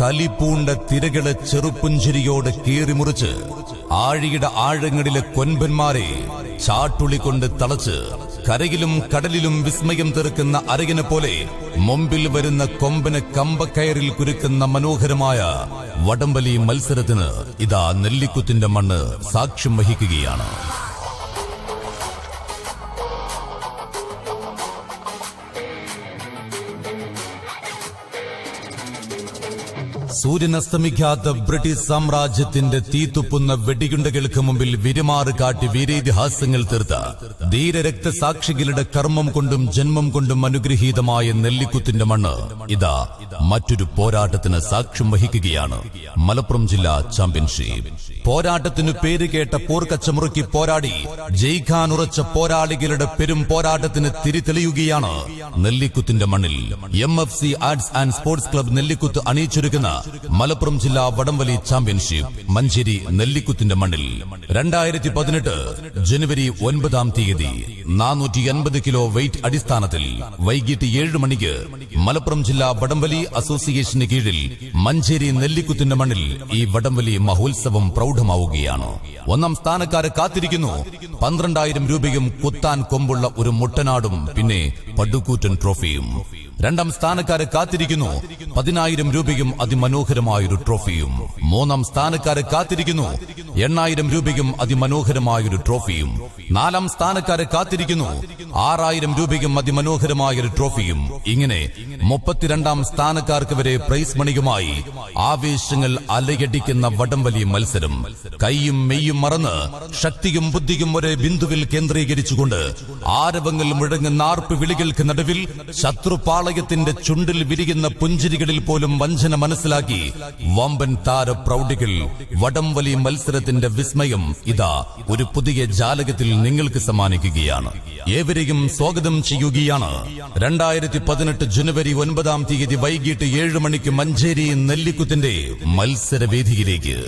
കലിപ്പൂണ്ട തിരകളെ ചെറുപ്പുഞ്ചിരിയോടെ കീറിമുറിച്ച് ആഴിയുടെ ആഴങ്ങളിലെ കൊൻപന്മാരെ ചാട്ടുളികൊണ്ട് തളച്ച് കരയിലും കടലിലും വിസ്മയം തീർക്കുന്ന അരയനെ പോലെ മുമ്പിൽ വരുന്ന കൊമ്പന് കമ്പക്കയറിൽ കുരുക്കുന്ന മനോഹരമായ വടംവലി മത്സരത്തിന് ഇതാ നെല്ലിക്കുത്തിന്റെ മണ്ണ് സാക്ഷ്യം വഹിക്കുകയാണ്. സൂര്യനസ്തമിക്കാത്ത ബ്രിട്ടീഷ് സാമ്രാജ്യത്തിന്റെ തീത്തുപ്പുന്ന വെടിയുണ്ടകൾക്ക് മുമ്പിൽ വിരുമാറ് കാട്ടി വീരേതിഹാസങ്ങൾ തീർത്ത ധീരരക്തസാക്ഷികളുടെ കർമ്മം കൊണ്ടും ജന്മം കൊണ്ടും അനുഗ്രഹീതമായ നെല്ലിക്കുത്തിന്റെ മണ്ണ് ഇതാ മറ്റൊരു പോരാട്ടത്തിന് സാക്ഷ്യം വഹിക്കുകയാണ്. മലപ്പുറം ജില്ലാ ചാമ്പ്യൻഷിപ്പ് പോരാട്ടത്തിനു പേരുകേട്ട പോർക്കച്ചമുറുക്കി പോരാടി ജയിക്കാനുറച്ച പോരാളികളുടെ പെരും പോരാട്ടത്തിന് തിരിതെളിയുകയാണ് നെല്ലിക്കുത്തിന്റെ മണ്ണിൽ. MFC arts and sports club Nellikuth അണിയിച്ചൊരുക്കുന്ന മലപ്പുറം ജില്ലാ വടംവലി ചാമ്പ്യൻഷിപ്പ് മഞ്ചേരി നെല്ലിക്കുത്തിന്റെ മണ്ണിൽ 2018 ജനുവരി 9-ാം തീയതി 480 കിലോ വെയിറ്റ് അടിസ്ഥാനത്തിൽ വൈകിട്ട് 7 മണിക്ക് മലപ്പുറം ജില്ലാ വടംവലി അസോസിയേഷന് കീഴിൽ മഞ്ചേരി നെല്ലിക്കുത്തിന്റെ മണ്ണിൽ ഈ വടംവലി മഹോത്സവം പ്രൗഢമാവുകയാണ്. 1-ാം സ്ഥാനക്കാരെ കാത്തിരിക്കുന്നു 12,000 രൂപയും കുത്താൻ കൊമ്പുള്ള ഒരു മുട്ടനാടും പിന്നെ പടുകൂറ്റൻ ട്രോഫിയും. 2-ാം സ്ഥാനക്കാരെ കാത്തിരിക്കുന്നു 10,000 രൂപയും അതിമനോഹരമായൊരു ട്രോഫിയും. 3-ാം സ്ഥാനക്കാരെ കാത്തിരിക്കുന്നു 8,000 രൂപയും അതിമനോഹരമായൊരു ട്രോഫിയും. 4-ാം സ്ഥാനക്കാരെ കാത്തിരിക്കുന്നു 6,000 രൂപയും അതിമനോഹരമായൊരു ട്രോഫിയും. ഇങ്ങനെ 32-ാം സ്ഥാനക്കാർക്ക് വരെ പ്രൈസ് മണിയുമായി ആവേശങ്ങൾ അലയടിക്കുന്ന വടംവലി മത്സരം. കൈയും മെയ്യും മറന്ന് ശക്തിയും ബുദ്ധിയും ഒരേ ബിന്ദുവിൽ കേന്ദ്രീകരിച്ചുകൊണ്ട് ആരവങ്ങൾ മുഴങ്ങുന്ന ആർപ്പ് വിളികൾക്ക് നടുവിൽ ശത്രുപാളയത്തിന്റെ ചുണ്ടിൽ വിരിയുന്ന പുഞ്ചിരികളിൽ പോലും വഞ്ചന മനസ്സിലാക്കി വമ്പൻ താര പ്രൗഢികൾ വടംവലി മത്സരത്തിന്റെ വിസ്മയം ഇതാ ഒരു പുതിയ ജാലകത്തിൽ നിങ്ങൾക്ക് സമ്മാനിക്കുകയാണ്. ഏവരെയും സ്വാഗതം ചെയ്യുകയാണ് 2018 ജനുവരി 9-ാം തീയതി വൈകിട്ട് 7 മണിക്ക് മഞ്ചേരി നെല്ലിക്കുത്തിന്റെ മത്സരവേദിയിലേക്ക്.